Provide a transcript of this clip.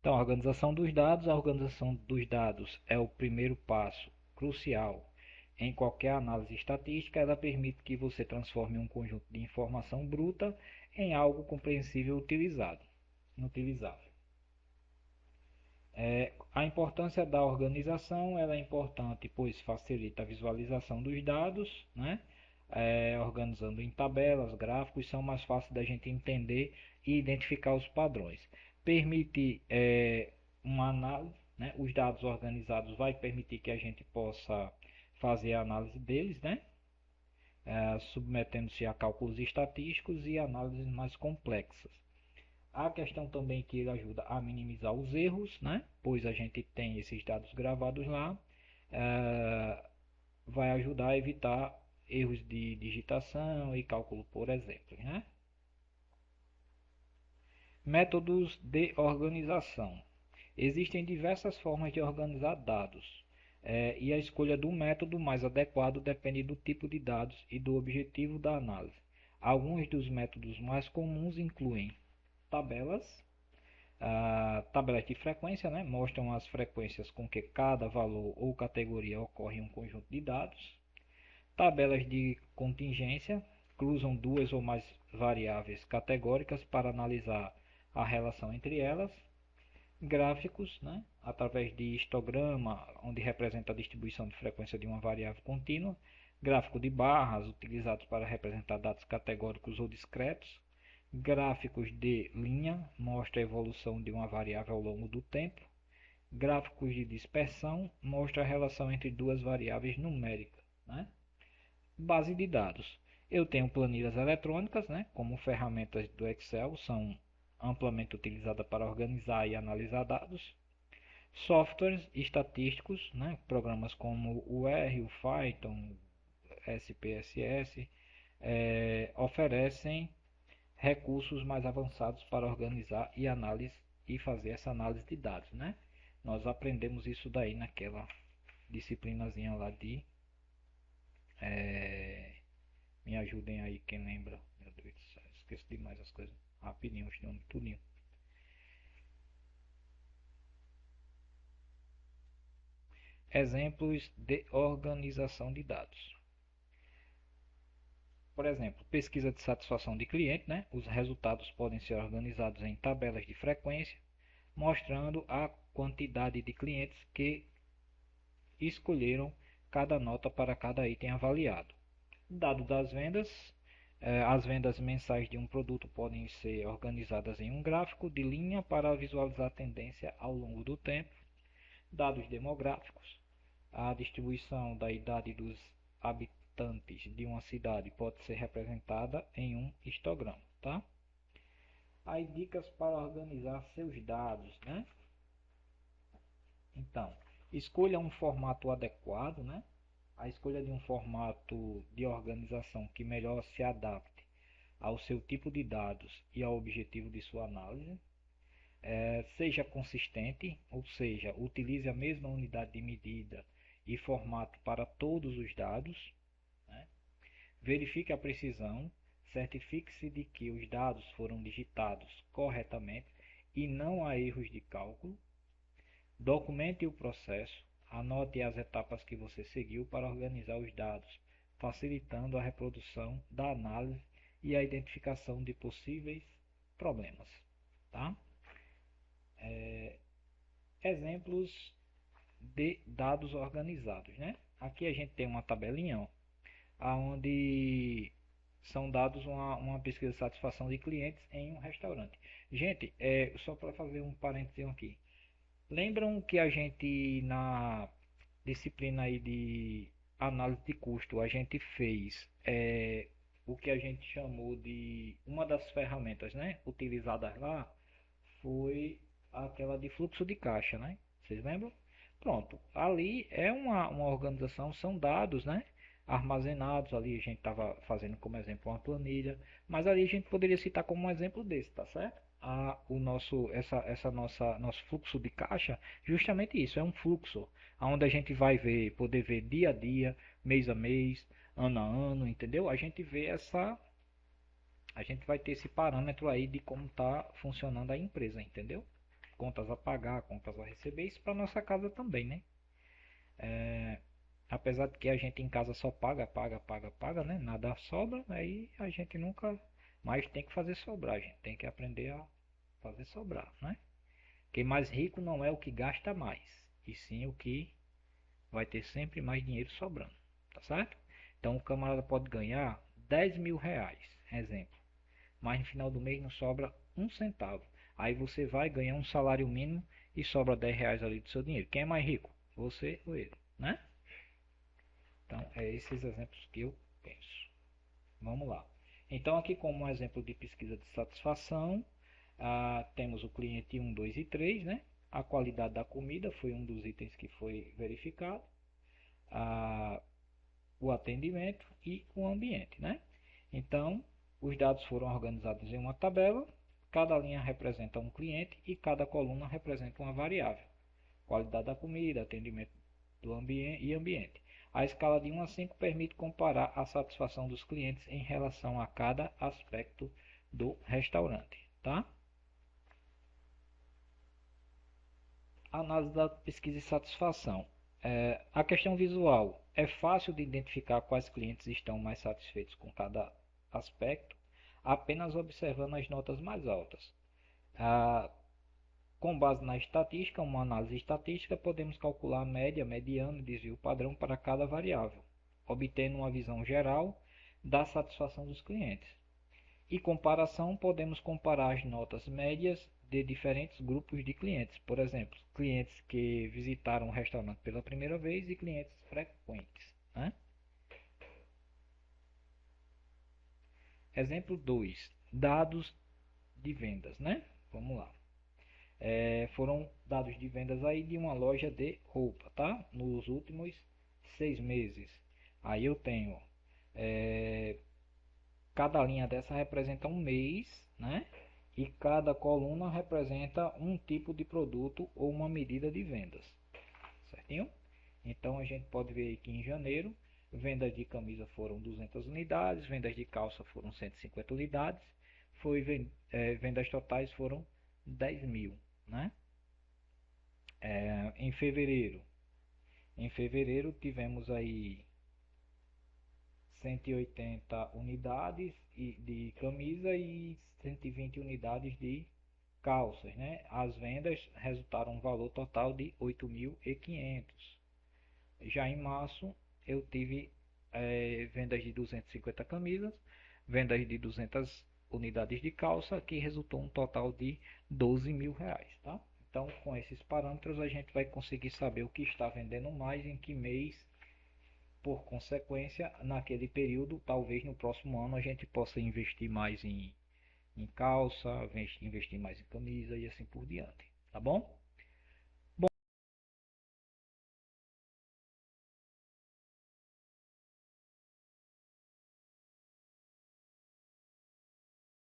Então, a organização dos dados é o primeiro passo crucial em qualquer análise estatística. Ela permite que você transforme um conjunto de informação bruta em algo compreensível e utilizável. A importância da organização ela é importante, pois facilita a visualização dos dados, né? Organizando em tabelas, gráficos, são mais fáceis da gente entender e identificar os padrões. Permite uma análise, né? Os dados organizados vai permitir que a gente possa fazer a análise deles, né? Submetendo-se a cálculos estatísticos e análises mais complexas. A questão também que ele ajuda a minimizar os erros, né? Pois a gente tem esses dados gravados lá, eh, vai ajudar a evitar erros de digitação e cálculo, por exemplo, né? Métodos de organização. Existem diversas formas de organizar dados, e a escolha do método mais adequado depende do tipo de dados e do objetivo da análise. Alguns dos métodos mais comuns incluem tabelas. Tabelas de frequência, né, mostram as frequências com que cada valor ou categoria ocorre em um conjunto de dados. Tabelas de contingência cruzam duas ou mais variáveis categóricas para analisar a relação entre elas. Gráficos, né, através de histograma, onde representa a distribuição de frequência de uma variável contínua. Gráfico de barras, utilizados para representar dados categóricos ou discretos. Gráficos de linha, mostra a evolução de uma variável ao longo do tempo. Gráficos de dispersão, mostra a relação entre duas variáveis numéricas, né? Base de dados. Eu tenho planilhas eletrônicas, né, como ferramentas do Excel, são amplamente utilizadas para organizar e analisar dados. Softwares estatísticos, né, programas como o R, o Python, SPSS, oferecem recursos mais avançados para organizar e análise e fazer essa análise de dados, né? Nós aprendemos isso daí naquela disciplinazinha lá de é, me ajudem aí quem lembra. Meu Deus do céu, esqueço demais as coisas. Rapidinho, tudinho. Exemplos de organização de dados. Por exemplo, pesquisa de satisfação de cliente, né? Os resultados podem ser organizados em tabelas de frequência, mostrando a quantidade de clientes que escolheram cada nota para cada item avaliado. Dado das vendas, as vendas mensais de um produto podem ser organizadas em um gráfico de linha para visualizar a tendência ao longo do tempo. Dados demográficos, a distribuição da idade dos habitantes de uma cidade pode ser representada em um histograma, tá? Aí dicas para organizar seus dados, né? Então, escolha um formato adequado, né? A escolha de um formato de organização que melhor se adapte ao seu tipo de dados e ao objetivo de sua análise. Seja consistente, ou seja, utilize a mesma unidade de medida e formato para todos os dados, né? Verifique a precisão, certifique-se de que os dados foram digitados corretamente e não há erros de cálculo. Documente o processo, anote as etapas que você seguiu para organizar os dados, facilitando a reprodução da análise e a identificação de possíveis problemas. Tá? Exemplos de dados organizados, né? Aqui a gente tem uma tabelinha, ó, onde são dados uma pesquisa de satisfação de clientes em um restaurante. Gente, só para fazer um parênteses aqui. Lembram que a gente na disciplina aí de análise de custo a gente fez o que a gente chamou de uma das ferramentas, né, utilizadas lá foi aquela de fluxo de caixa, né? Vocês lembram? Pronto, ali é uma organização, são dados, né? Armazenados ali, a gente estava fazendo como exemplo uma planilha, mas ali a gente poderia citar como um exemplo desse, tá certo? O nosso, essa nosso fluxo de caixa, justamente isso, é um fluxo, onde a gente vai ver, poder ver dia a dia, mês a mês, ano a ano, entendeu? A gente vai ter esse parâmetro aí de como está funcionando a empresa, entendeu? contas a pagar, contas a receber, isso para nossa casa também, né? Apesar de que a gente em casa só paga, paga, paga, paga, né? Nada sobra, aí a gente nunca mais tem que fazer sobrar, a gente tem que aprender a fazer sobrar, né? Quem mais rico não é o que gasta mais, e sim o que vai ter sempre mais dinheiro sobrando, tá certo? Então o camarada pode ganhar 10 mil reais, exemplo, mas no final do mês não sobra um centavo. Aí você vai ganhar um salário mínimo e sobra 10 reais ali do seu dinheiro. Quem é mais rico? Você ou ele, né? Então é esses exemplos que eu penso. Vamos lá. Então aqui como um exemplo de pesquisa de satisfação, temos o cliente 1, 2 e 3, né? A qualidade da comida foi um dos itens que foi verificado. Ah, o atendimento e o ambiente, né? Então, os dados foram organizados em uma tabela, cada linha representa um cliente e cada coluna representa uma variável. Qualidade da comida, atendimento do ambiente e ambiente. A escala de 1 a 5 permite comparar a satisfação dos clientes em relação a cada aspecto do restaurante, tá? Análise da pesquisa de satisfação. A questão visual. É fácil de identificar quais clientes estão mais satisfeitos com cada aspecto, apenas observando as notas mais altas. Ah, com base na estatística, uma análise estatística, podemos calcular a média, mediano e desvio padrão para cada variável, obtendo uma visão geral da satisfação dos clientes. E comparação, podemos comparar as notas médias de diferentes grupos de clientes. Por exemplo, clientes que visitaram o restaurante pela primeira vez e clientes frequentes, né? Exemplo 2. Dados de vendas, né? Vamos lá. Foram dados de vendas aí de uma loja de roupa, tá? Nos últimos 6 meses. Aí eu tenho cada linha dessa representa um mês, né? E cada coluna representa um tipo de produto ou uma medida de vendas, certinho? Então a gente pode ver que em janeiro, vendas de camisa foram 200 unidades, vendas de calça foram 150 unidades, vendas totais foram 10 mil, né? Em fevereiro tivemos aí 180 unidades de camisa e 120 unidades de calças, né? As vendas resultaram um valor total de 8.500. Já em março eu tive vendas de 250 camisas, vendas de 200 unidades de calça, que resultou um total de 12 mil reais, tá? Então, com esses parâmetros, a gente vai conseguir saber o que está vendendo mais, em que mês. Por consequência, naquele período, talvez no próximo ano a gente possa investir mais em calça, investir mais em camisa e assim por diante, tá bom?